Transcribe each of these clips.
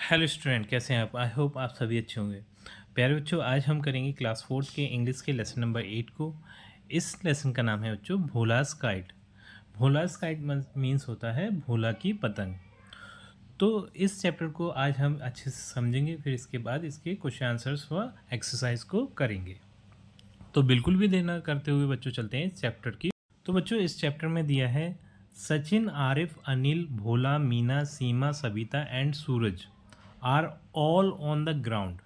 Hello student, कैसे हैं आप? आई होप आप सभी अच्छे होंगे। प्यारे बच्चों, आज हम करेंगे क्लास फोर्थ के इंग्लिश के लेसन नंबर 8 को। इस लेसन का नाम है बच्चों भोलास काइट। भोलास काइट मीन्स होता है भोला की पतंग। तो इस चैप्टर को आज हम अच्छे से समझेंगे, फिर इसके बाद इसके क्वेश्चन आंसर्स व एक्सरसाइज को करेंगे। तो बिल्कुल भी देर न करते हुए बच्चों चलते हैं इस चैप्टर की। तो बच्चों इस चैप्टर में दिया है Sachin, Arif, Anil, Bhola, Meena, Seema, Sabita and Suraj are all on the ground.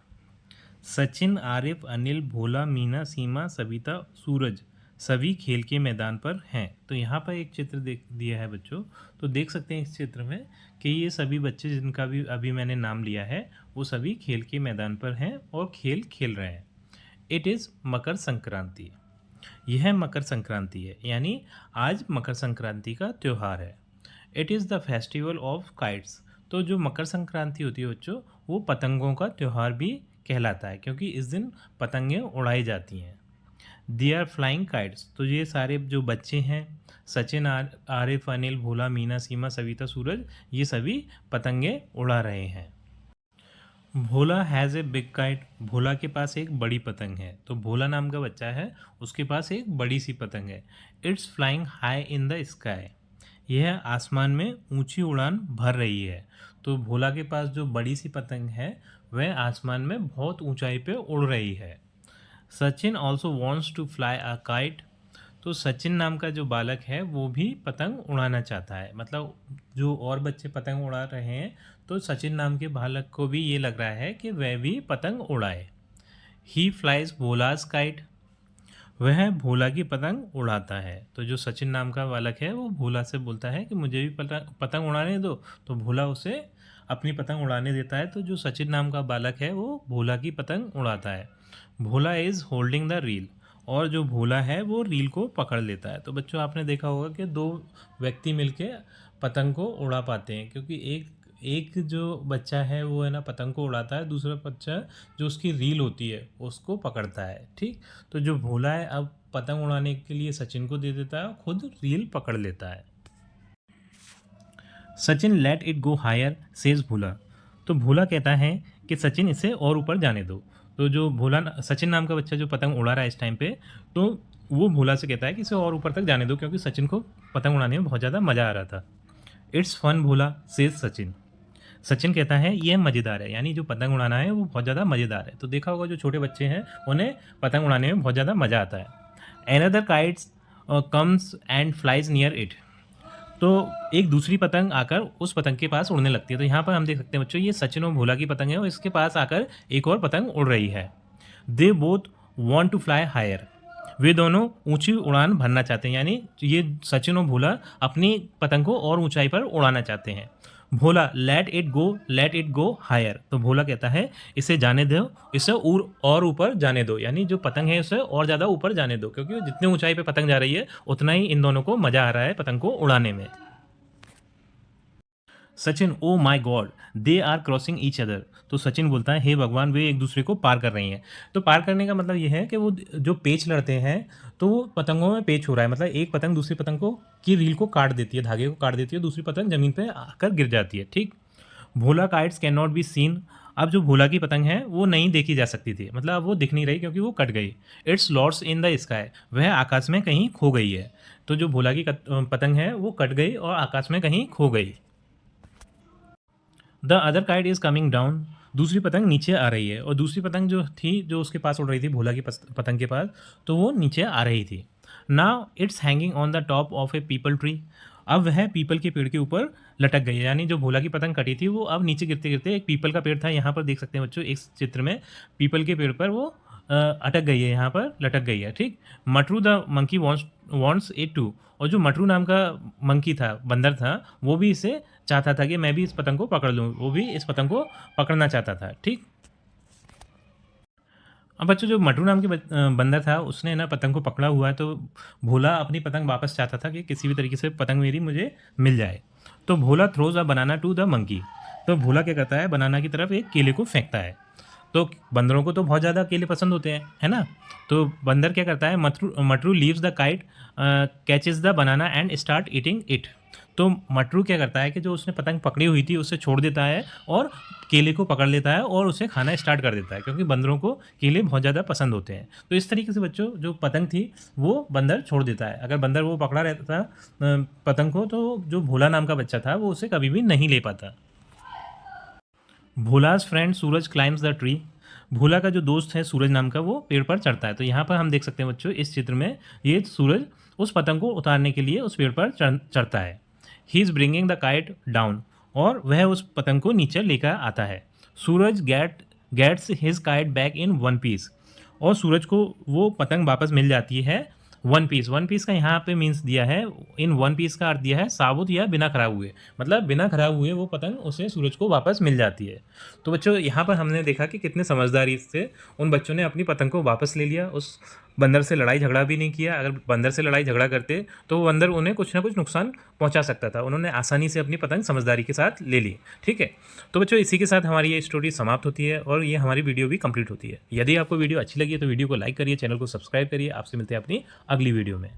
Sachin, Arif, Anil, Bhola, Meena, Seema, Sabita, Suraj सभी खेल के मैदान पर हैं। तो यहाँ पर एक चित्र देख दिया है बच्चों। तो देख सकते हैं इस चित्र में कि ये सभी बच्चे जिनका भी अभी मैंने नाम लिया है वो सभी खेल के मैदान पर हैं और खेल खेल रहे हैं। It is Makar Sankranti. यह मकर संक्रांति है, यानी आज मकर संक्रांति का त्यौहार है। It is the festival of kites. तो जो मकर संक्रांति होती है बच्चों, वो पतंगों का त्यौहार भी कहलाता है, क्योंकि इस दिन पतंगें उड़ाई जाती हैं। They are flying kites. तो ये सारे जो बच्चे हैं, सचिन, आरिफ, अनिल, भोला, मीना, सीमा, सविता, सूरज, ये सभी पतंगें उड़ा रहे हैं। भोला हैज़ ए बिग काइट। भोला के पास एक बड़ी पतंग है। तो भोला नाम का बच्चा है, उसके पास एक बड़ी सी पतंग है। It's flying high in the sky. यह आसमान में ऊंची उड़ान भर रही है। तो भोला के पास जो बड़ी सी पतंग है वह आसमान में बहुत ऊंचाई पे उड़ रही है। Sachin also wants to fly a kite. तो सचिन नाम का जो बालक है वो भी पतंग उड़ाना चाहता है। मतलब जो और बच्चे पतंग उड़ा रहे हैं, तो सचिन नाम के बालक को भी ये लग रहा है कि वह भी पतंग उड़ाए। ही फ्लाइज भोलास काइट। वह भोला की पतंग उड़ाता है। तो जो सचिन नाम का बालक है वो भोला से बोलता है कि मुझे भी पतंग उड़ाने दो। तो भोला उसे अपनी पतंग उड़ाने देता है। तो जो सचिन नाम का बालक है वो भोला की पतंग उड़ाता है। भोला इज़ होल्डिंग द रील। और जो भोला है वो रील को पकड़ लेता है। तो बच्चों आपने देखा होगा कि दो व्यक्ति मिलके पतंग को उड़ा पाते हैं, क्योंकि एक एक जो बच्चा है वो है ना पतंग को उड़ाता है, दूसरा बच्चा जो उसकी रील होती है उसको पकड़ता है। ठीक। तो जो भोला है अब पतंग उड़ाने के लिए सचिन को दे देता है, खुद रील पकड़ लेता है। Sachin let it go higher says Bhola. तो भोला कहता है कि सचिन इसे और ऊपर जाने दो। तो जो भोला सचिन नाम का बच्चा जो पतंग उड़ा रहा है इस टाइम पे, तो वो भोला से कहता है कि इसे और ऊपर तक जाने दो, क्योंकि सचिन को पतंग उड़ाने में बहुत ज़्यादा मज़ा आ रहा था। It's fun Bhola says Sachin. Sachin कहता है यह मज़ेदार है, यानी जो पतंग उड़ाना है वो बहुत ज़्यादा मज़ेदार है। तो देखा होगा जो छोटे बच्चे हैं उन्हें पतंग उड़ाने में बहुत ज़्यादा मज़ा आता है। Another kites comes and flies near it. तो एक दूसरी पतंग आकर उस पतंग के पास उड़ने लगती है। तो यहाँ पर हम देख सकते हैं बच्चों, ये सचिन और भोला की पतंग है और इसके पास आकर एक और पतंग उड़ रही है। They both want to fly higher. वे दोनों ऊंची उड़ान भरना चाहते हैं, यानी ये सचिन और भोला अपनी पतंग को और ऊंचाई पर उड़ाना चाहते हैं। भोला लेट इट गो हायर। तो भोला कहता है इसे जाने दो, इसे और ऊपर जाने दो, यानी जो पतंग है उसे और ज़्यादा ऊपर जाने दो, क्योंकि जितने ऊंचाई पे पतंग जा रही है उतना ही इन दोनों को मज़ा आ रहा है पतंग को उड़ाने में। Sachin oh my god they are crossing each other. तो सचिन बोलता है हे भगवान, वे एक दूसरे को पार कर रही हैं। तो पार करने का मतलब ये है कि वो जो पेच लड़ते हैं तो वो पतंगों में पेच हो रहा है। मतलब एक पतंग दूसरी पतंग को की रील को काट देती है, धागे को काट देती है, दूसरी पतंग जमीन पे आकर गिर जाती है। ठीक। Bhola kites can not be seen. अब जो भोला की पतंग है वो नहीं देखी जा सकती थी, मतलब अब वो दिख नहीं रही क्योंकि वो कट गई। It's lodged in the sky. वह आकाश में कहीं खो गई है। तो जो भोला की पतंग है वो कट गई और आकाश में कहीं खो गई। The other kite is coming down. दूसरी पतंग नीचे आ रही है और दूसरी पतंग जो थी जो उसके पास उड़ रही थी भोला की पतंग के पास, तो वो नीचे आ रही थी। Now it's hanging on the top of A people tree. अब वह पीपल के पेड़ के ऊपर लटक गई है, यानी जो भोला की पतंग कटी थी वो अब नीचे गिरते गिरते एक पीपल का पेड़ था, यहाँ पर देख सकते हैं बच्चों इस चित्र में पीपल के पेड़ पर वो अटक गई है, यहाँ पर लटक गई है। ठीक। Matru the monkey wants it too. और जो मटरू नाम का मंकी था, बंदर था, वो भी इसे चाहता था कि मैं भी इस पतंग को पकड़ लूँ, वो भी इस पतंग को पकड़ना चाहता था। ठीक। अब बच्चों जो मटरू नाम के बंदर था उसने ना पतंग को पकड़ा हुआ है, तो भोला अपनी पतंग वापस चाहता था कि किसी भी तरीके से पतंग मेरी मुझे मिल जाए। तो Bhola throws a banana to the monkey. तो भोला क्या करता है, बनाना की तरफ एक केले को फेंकता है। तो बंदरों को तो बहुत ज़्यादा केले पसंद होते हैं, है ना। तो बंदर क्या करता है, Matru leaves the kite, catches the banana and start eating it. तो मटरू क्या करता है कि जो उसने पतंग पकड़ी हुई थी उसे छोड़ देता है और केले को पकड़ लेता है और उसे खाना स्टार्ट कर देता है, क्योंकि बंदरों को केले बहुत ज़्यादा पसंद होते हैं। तो इस तरीके से बच्चों जो पतंग थी वो बंदर छोड़ देता है। अगर बंदर वो पकड़ा रहता पतंग को, तो जो भोला नाम का बच्चा था वो उसे कभी भी नहीं ले पाता। Bhola's friend Suraj climbs the tree. Bhola का जो दोस्त है सूरज नाम का, वो पेड़ पर चढ़ता है। तो यहाँ पर हम देख सकते हैं बच्चों, इस चित्र में ये सूरज उस पतंग को उतारने के लिए उस पेड़ पर चढ़ता है। He is bringing the kite down, और वह उस पतंग को नीचे लेकर आता है। Suraj gets his kite back in one piece, और सूरज को वो पतंग वापस मिल जाती है वन पीस। वन पीस का यहाँ पे मीन्स दिया है, इन वन पीस का अर्थ दिया है साबुत या बिना खराब हुए, मतलब बिना खराब हुए वो पतंग उसे सूरज को वापस मिल जाती है। तो बच्चों यहाँ पर हमने देखा कि कितने समझदारी से उन बच्चों ने अपनी पतंग को वापस ले लिया, उस बंदर से लड़ाई झगड़ा भी नहीं किया। अगर बंदर से लड़ाई झगड़ा करते तो वो बंदर उन्हें कुछ ना कुछ नुकसान पहुंचा सकता था। उन्होंने आसानी से अपनी पतंग समझदारी के साथ ले ली। ठीक है, तो बच्चों इसी के साथ हमारी ये स्टोरी समाप्त होती है और ये हमारी वीडियो भी कंप्लीट होती है। यदि आपको वीडियो अच्छी लगी है तो वीडियो को लाइक करिए, चैनल को सब्सक्राइब करिए। आपसे मिलते हैं अपनी अगली वीडियो में।